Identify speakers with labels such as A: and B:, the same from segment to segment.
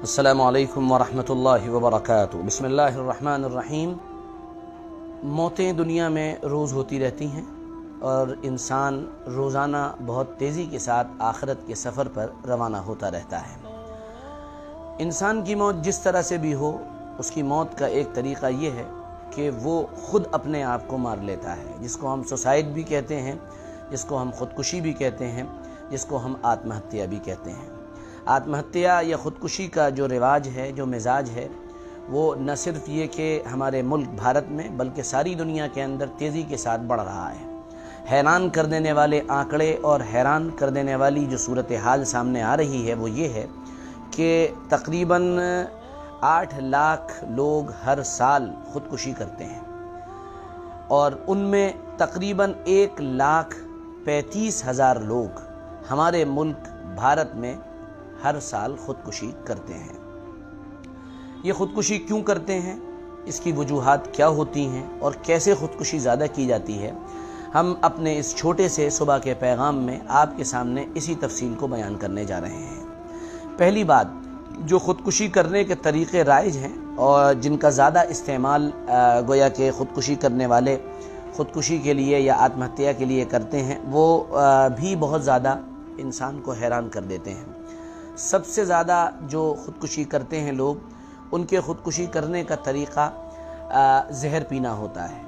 A: السلام علیکم ورحمۃ اللہ وبرکاتہ۔ بسم اللہ الرحمن الرحیم۔ موتیں دنیا میں روز ہوتی رہتی ہیں اور انسان روزانہ بہت تیزی کے ساتھ آخرت کے سفر پر روانہ ہوتا رہتا ہے۔ انسان کی موت جس طرح سے بھی ہو، اس کی موت کا ایک طریقہ یہ ہے کہ وہ خود اپنے آپ کو مار لیتا ہے، جس کو ہم سوسائڈ بھی کہتے ہیں، جس کو ہم خودکشی بھی کہتے ہیں، جس کو ہم آتم ہتیا بھی کہتے ہیں۔ آتم ہتیا یا خودکشی کا جو رواج ہے، جو مزاج ہے، وہ نہ صرف یہ کہ ہمارے ملک بھارت میں بلکہ ساری دنیا کے اندر تیزی کے ساتھ بڑھ رہا ہے۔ حیران کر دینے والے آنکڑے اور حیران کر دینے والی جو صورتحال سامنے آ رہی ہے وہ یہ ہے کہ تقریباً 8 لاکھ لوگ ہر سال خودکشی کرتے ہیں اور ان میں تقریباً 1,35,000 لوگ ہمارے ملک بھارت میں ہر سال خودکشی کرتے ہیں۔ یہ خودکشی کیوں کرتے ہیں، اس کی وجوہات کیا ہوتی ہیں اور کیسے خودکشی زیادہ کی جاتی ہے، ہم اپنے اس چھوٹے سے صبح کے پیغام میں آپ کے سامنے اسی تفصیل کو بیان کرنے جا رہے ہیں۔ پہلی بات، جو خودکشی کرنے کے طریقے رائج ہیں اور جن کا زیادہ استعمال گویا کہ خودکشی کرنے والے خودکشی کے لیے یا آتم ہتیا کے لیے کرتے ہیں، وہ بھی بہت زیادہ انسان کو حیران کر دیتے ہیں۔ سب سے زیادہ جو خودکشی کرتے ہیں لوگ، ان کے خودکشی کرنے کا طریقہ زہر پینا ہوتا ہے۔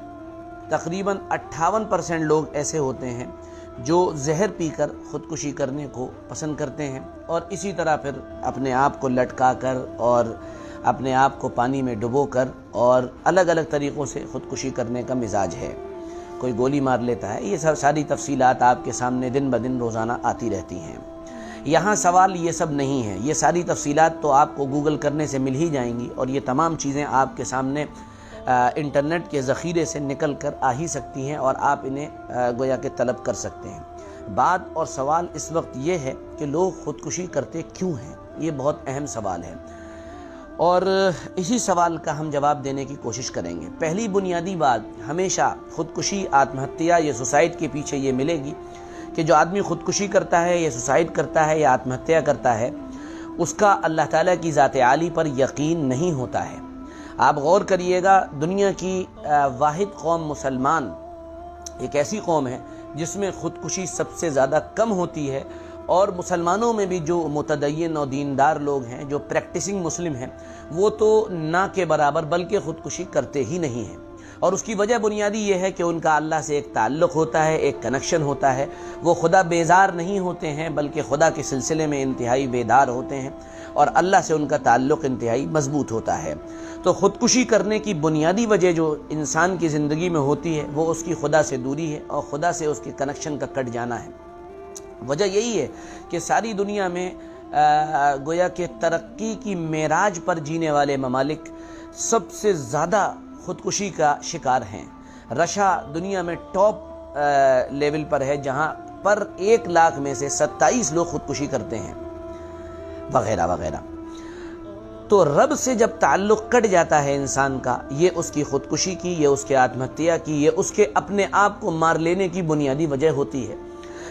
A: تقریباً 58% لوگ ایسے ہوتے ہیں جو زہر پی کر خودکشی کرنے کو پسند کرتے ہیں اور اسی طرح پھر اپنے آپ کو لٹکا کر اور اپنے آپ کو پانی میں ڈبو کر اور الگ الگ طریقوں سے خودکشی کرنے کا مزاج ہے۔ کوئی گولی مار لیتا ہے۔ یہ ساری تفصیلات آپ کے سامنے دن بدن روزانہ آتی رہتی ہیں۔ یہاں سوال یہ سب نہیں ہے، یہ ساری تفصیلات تو آپ کو گوگل کرنے سے مل ہی جائیں گی اور یہ تمام چیزیں آپ کے سامنے انٹرنیٹ کے ذخیرے سے نکل کر آ ہی سکتی ہیں اور آپ انہیں گویا کہ طلب کر سکتے ہیں۔ بات اور سوال اس وقت یہ ہے کہ لوگ خودکشی کرتے کیوں ہیں؟ یہ بہت اہم سوال ہے اور اسی سوال کا ہم جواب دینے کی کوشش کریں گے۔ پہلی بنیادی بات، ہمیشہ خودکشی، آتم ہتیا یا سوسائڈ کے پیچھے یہ ملے گی کہ جو آدمی خودکشی کرتا ہے یا سوسائڈ کرتا ہے یا آتم ہتیا کرتا ہے، اس کا اللہ تعالیٰ کی ذات عالی پر یقین نہیں ہوتا ہے۔ آپ غور کریے گا، دنیا کی واحد قوم مسلمان ایک ایسی قوم ہے جس میں خودکشی سب سے زیادہ کم ہوتی ہے، اور مسلمانوں میں بھی جو متدین و دیندار لوگ ہیں، جو پریکٹسنگ مسلم ہیں، وہ تو نہ کے برابر بلکہ خودکشی کرتے ہی نہیں ہیں۔ اور اس کی وجہ بنیادی یہ ہے کہ ان کا اللہ سے ایک تعلق ہوتا ہے، ایک کنیکشن ہوتا ہے۔ وہ خدا بیزار نہیں ہوتے ہیں بلکہ خدا کے سلسلے میں انتہائی بیدار ہوتے ہیں اور اللہ سے ان کا تعلق انتہائی مضبوط ہوتا ہے۔ تو خودکشی کرنے کی بنیادی وجہ جو انسان کی زندگی میں ہوتی ہے وہ اس کی خدا سے دوری ہے اور خدا سے اس کے کنیکشن کا کٹ جانا ہے۔ وجہ یہی ہے کہ ساری دنیا میں گویا کہ ترقی کی معراج پر جینے والے ممالک سب سے زیادہ خودکشی کا شکار ہیں۔ رشیا دنیا میں ٹاپ لیول پر ہے، جہاں پر 1 لاکھ میں سے 27 لوگ خودکشی کرتے ہیں، وغیرہ وغیرہ۔ تو رب سے جب تعلق کٹ جاتا ہے انسان کا، یہ اس کی خودکشی کی، یہ اس کے آتم ہتیا کی، یہ اس کے اپنے آپ کو مار لینے کی بنیادی وجہ ہوتی ہے۔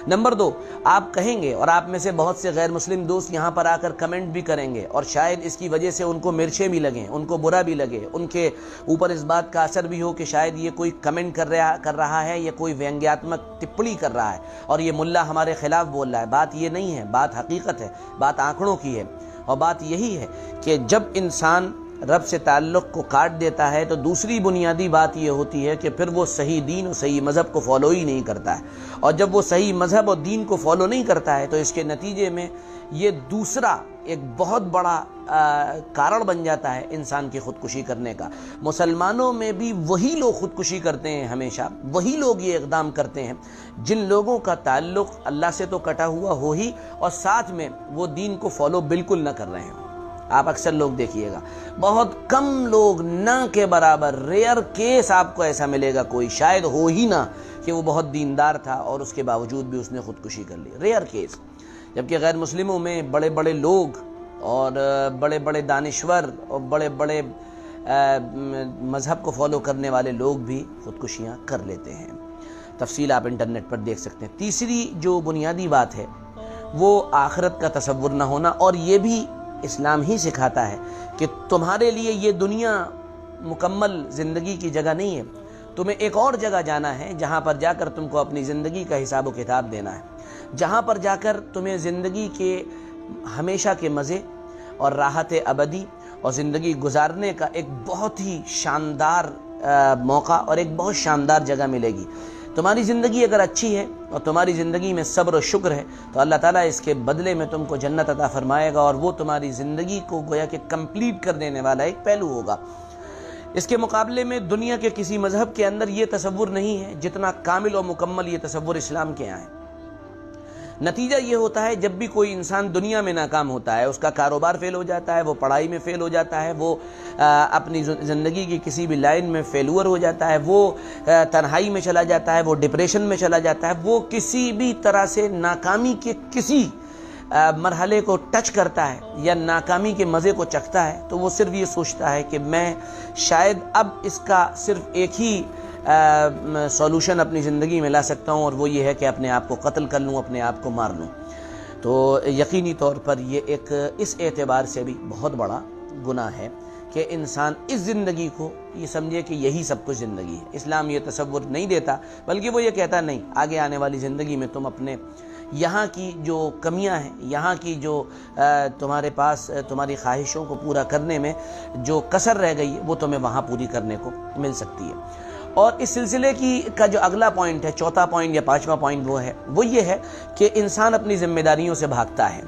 A: نمبر 2، آپ کہیں گے اور آپ میں سے بہت سے غیر مسلم دوست یہاں پر آ کر کمنٹ بھی کریں گے اور شاید اس کی وجہ سے ان کو مرچیں بھی لگیں، ان کو برا بھی لگے، ان کے اوپر اس بات کا اثر بھی ہو کہ شاید یہ کوئی کمنٹ کر رہا ہے یا کوئی ویانگیاتمک ٹپڑی کر رہا ہے اور یہ ملا ہمارے خلاف بول رہا ہے۔ بات یہ نہیں ہے، بات حقیقت ہے، بات آنکڑوں کی ہے، اور بات یہی ہے کہ جب انسان رب سے تعلق کو کاٹ دیتا ہے تو دوسری بنیادی بات یہ ہوتی ہے کہ پھر وہ صحیح دین اور صحیح مذہب کو فالو ہی نہیں کرتا ہے، اور جب وہ صحیح مذہب اور دین کو فالو نہیں کرتا ہے تو اس کے نتیجے میں یہ دوسرا ایک بہت بڑا کارن بن جاتا ہے انسان کی خودکشی کرنے کا۔ مسلمانوں میں بھی وہی لوگ خودکشی کرتے ہیں، ہمیشہ وہی لوگ یہ اقدام کرتے ہیں جن لوگوں کا تعلق اللہ سے تو کٹا ہوا ہو ہی اور ساتھ میں وہ دین کو فالو بالکل نہ کر رہے ہیں۔ آپ اکثر لوگ دیکھیے گا، بہت کم لوگ، نہ کے برابر، ریئر کیس آپ کو ایسا ملے گا، کوئی شاید ہو ہی نہ کہ وہ بہت دیندار تھا اور اس کے باوجود بھی اس نے خودکشی کر لی، ریئر کیس۔ جبکہ غیر مسلموں میں بڑے بڑے لوگ اور بڑے بڑے دانشور اور بڑے بڑے مذہب کو فالو کرنے والے لوگ بھی خودکشیاں کر لیتے ہیں۔ تفصیل آپ انٹرنیٹ پر دیکھ سکتے ہیں۔ تیسری جو بنیادی بات ہے وہ آخرت کا تصور نہ ہونا، اور یہ بھی اسلام ہی سکھاتا ہے کہ تمہارے لیے یہ دنیا مکمل زندگی کی جگہ نہیں ہے، تمہیں ایک اور جگہ جانا ہے جہاں پر جا کر تم کو اپنی زندگی کا حساب و کتاب دینا ہے، جہاں پر جا کر تمہیں زندگی کے ہمیشہ کے مزے اور راحت ابدی اور زندگی گزارنے کا ایک بہت ہی شاندار موقع اور ایک بہت شاندار جگہ ملے گی۔ تمہاری زندگی اگر اچھی ہے اور تمہاری زندگی میں صبر و شکر ہے تو اللہ تعالیٰ اس کے بدلے میں تم کو جنت عطا فرمائے گا، اور وہ تمہاری زندگی کو گویا کہ کمپلیٹ کر دینے والا ایک پہلو ہوگا۔ اس کے مقابلے میں دنیا کے کسی مذہب کے اندر یہ تصور نہیں ہے جتنا کامل و مکمل یہ تصور اسلام کے یہاں ہے۔ نتیجہ یہ ہوتا ہے جب بھی کوئی انسان دنیا میں ناکام ہوتا ہے، اس کا کاروبار فیل ہو جاتا ہے، وہ پڑھائی میں فیل ہو جاتا ہے، وہ اپنی زندگی کی کسی بھی لائن میں فیلور ہو جاتا ہے، وہ تنہائی میں چلا جاتا ہے، وہ ڈپریشن میں چلا جاتا ہے، وہ کسی بھی طرح سے ناکامی کے کسی مرحلے کو ٹچ کرتا ہے یا ناکامی کے مزے کو چکھتا ہے تو وہ صرف یہ سوچتا ہے کہ میں شاید اب اس کا صرف ایک ہی سولوشن اپنی زندگی میں لا سکتا ہوں، اور وہ یہ ہے کہ اپنے آپ کو قتل کر لوں، اپنے آپ کو مار لوں۔ تو یقینی طور پر یہ ایک اس اعتبار سے بھی بہت بڑا گناہ ہے کہ انسان اس زندگی کو یہ سمجھے کہ یہی سب کچھ زندگی ہے۔ اسلام یہ تصور نہیں دیتا، بلکہ وہ یہ کہتا نہیں، آگے آنے والی زندگی میں تم اپنے یہاں کی جو کمیاں ہیں، یہاں کی جو تمہارے پاس تمہاری خواہشوں کو پورا کرنے میں جو کسر رہ گئی ہے وہ تمہیں وہاں پوری کرنے کو مل سکتی ہے۔ اور اس سلسلے کا جو اگلا پوائنٹ ہے، چوتھا پوائنٹ یا پانچواں پوائنٹ وہ یہ ہے کہ انسان اپنی ذمہ داریوں سے بھاگتا ہے،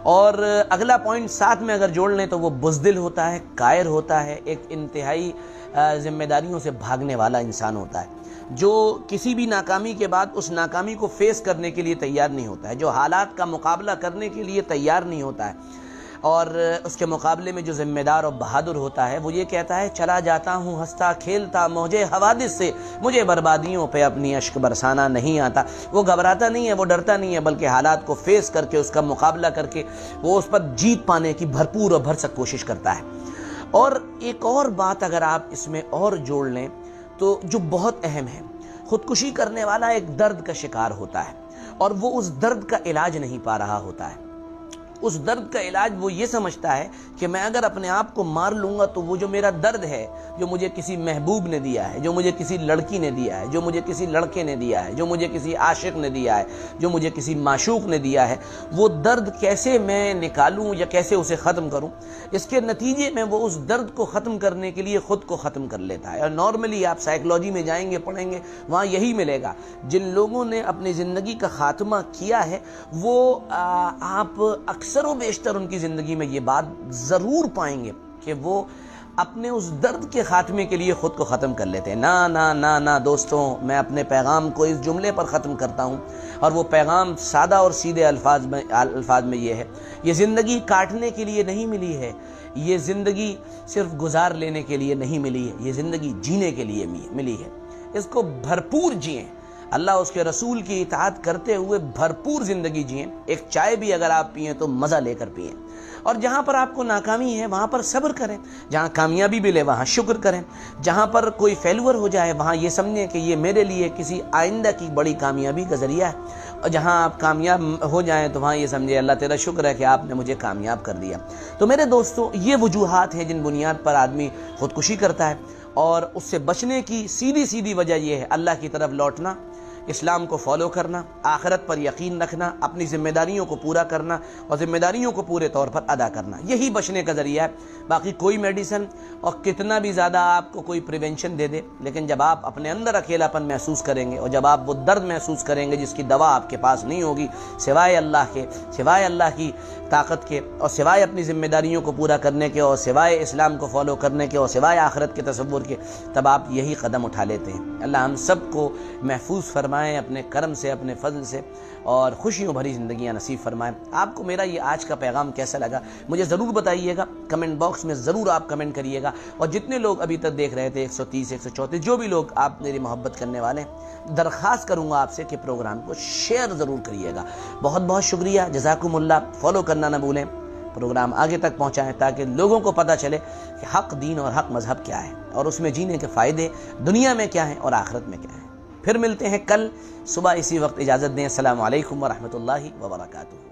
A: اور اگلا پوائنٹ ساتھ میں اگر جوڑ لیں تو وہ بزدل ہوتا ہے، کائر ہوتا ہے، ایک انتہائی ذمہ داریوں سے بھاگنے والا انسان ہوتا ہے، جو کسی بھی ناکامی کے بعد اس ناکامی کو فیس کرنے کے لیے تیار نہیں ہوتا ہے، جو حالات کا مقابلہ کرنے کے لیے تیار نہیں ہوتا ہے، اور اس کے مقابلے میں جو ذمہ دار اور بہادر ہوتا ہے وہ یہ کہتا ہے چلا جاتا ہوں ہنستا کھیلتا موجے حوادث سے، مجھے بربادیوں پہ اپنی اشک برسانا نہیں آتا۔ وہ گھبراتا نہیں ہے، وہ ڈرتا نہیں ہے، بلکہ حالات کو فیس کر کے اس کا مقابلہ کر کے وہ اس پر جیت پانے کی بھرپور اور بھرسک کوشش کرتا ہے۔ اور ایک اور بات اگر آپ اس میں اور جوڑ لیں تو جو بہت اہم ہے، خودکشی کرنے والا ایک درد کا شکار ہوتا ہے، اور وہ اس درد کا علاج نہیں پا رہا ہوتا ہے۔ اس درد کا علاج وہ یہ سمجھتا ہے کہ میں اگر اپنے آپ کو مار لوں گا تو وہ جو میرا درد ہے، جو مجھے کسی محبوب نے دیا ہے، جو مجھے کسی لڑکی نے دیا ہے، جو مجھے کسی لڑکے نے دیا ہے، جو مجھے کسی عاشق نے دیا ہے، جو مجھے کسی معشوق نے دیا ہے، وہ درد کیسے میں نکالوں یا کیسے اسے ختم کروں، اس کے نتیجے میں وہ اس درد کو ختم کرنے کے لیے خود کو ختم کر لیتا ہے۔ اور نارملی آپ سائیکلوجی میں جائیں گے، پڑھیں گے، وہاں یہی ملے گا۔ جن لوگوں نے اپنی زندگی کا خاتمہ کیا ہے وہ آپ اکثر و بیشتر ان کی زندگی میں یہ بات ضرور پائیں گے کہ وہ اپنے اس درد کے خاتمے کے لیے خود کو ختم کر لیتے ہیں۔ نہ دوستوں، میں اپنے پیغام کو اس جملے پر ختم کرتا ہوں، اور وہ پیغام سادہ اور سیدھے الفاظ میں یہ ہے، یہ زندگی کاٹنے کے لیے نہیں ملی ہے، یہ زندگی صرف گزار لینے کے لیے نہیں ملی ہے، یہ زندگی جینے کے لیے ملی ہے۔ اس کو بھرپور جئیں، اللہ اس کے رسول کی اطاعت کرتے ہوئے بھرپور زندگی جئیں۔ ایک چائے بھی اگر آپ پئیں تو مزہ لے کر پئیں، اور جہاں پر آپ کو ناکامی ہے وہاں پر صبر کریں، جہاں کامیابی ملے وہاں شکر کریں، جہاں پر کوئی فیلور ہو جائے وہاں یہ سمجھیں کہ یہ میرے لیے کسی آئندہ کی بڑی کامیابی کا ذریعہ ہے، اور جہاں آپ کامیاب ہو جائیں تو وہاں یہ سمجھے اللہ تیرا شکر ہے کہ آپ نے مجھے کامیاب کر دیا۔ تو میرے دوستوں، یہ وجوہات ہیں جن بنیاد پر آدمی خودکشی کرتا ہے، اور اس سے بچنے کی سیدھی وجہ یہ ہے اللہ کی طرف لوٹنا، اسلام کو فالو کرنا، آخرت پر یقین رکھنا، اپنی ذمہ داریوں کو پورا کرنا اور ذمہ داریوں کو پورے طور پر ادا کرنا، یہی بچنے کا ذریعہ ہے۔ باقی کوئی میڈیسن اور کتنا بھی زیادہ آپ کو کوئی پریونشن دے دے، لیکن جب آپ اپنے اندر اکیلا پن محسوس کریں گے اور جب آپ وہ درد محسوس کریں گے جس کی دوا آپ کے پاس نہیں ہوگی سوائے اللہ کے، سوائے اللہ کی طاقت کے، اور سوائے اپنی ذمہ داریوں کو پورا کرنے کے، اور سوائے اسلام کو فالو کرنے کے، اور سوائے آخرت کے تصور کے، تب آپ یہی قدم اٹھا لیتے ہیں۔ اللہ ہم سب کو محفوظ فرمائے اپنے کرم سے، اپنے فضل سے، اور خوشیوں بھری زندگیاں نصیب فرمائیں۔ آپ کو میرا یہ آج کا پیغام کیسا لگا مجھے ضرور بتائیے گا، کمنٹ باکس میں ضرور آپ کمنٹ کریے گا، اور جتنے لوگ ابھی تک دیکھ رہے تھے 130 134 جو بھی لوگ آپ میری محبت کرنے والے ہیں، درخواست کروں گا آپ سے کہ پروگرام کو شیئر ضرور کریے گا۔ بہت بہت شکریہ، جزاکم اللہ۔ فالو کرنا نہ بھولیں، پروگرام آگے تک پہنچائیں تاکہ لوگوں کو پتہ چلے کہ حق دین اور حق مذہب کیا ہے، اور اس میں جینے کے فائدے دنیا میں کیا ہیں اور آخرت میں کیا ہیں۔ پھر ملتے ہیں کل صبح اسی وقت، اجازت دیں۔ السلام علیکم ورحمۃ اللہ وبرکاتہ۔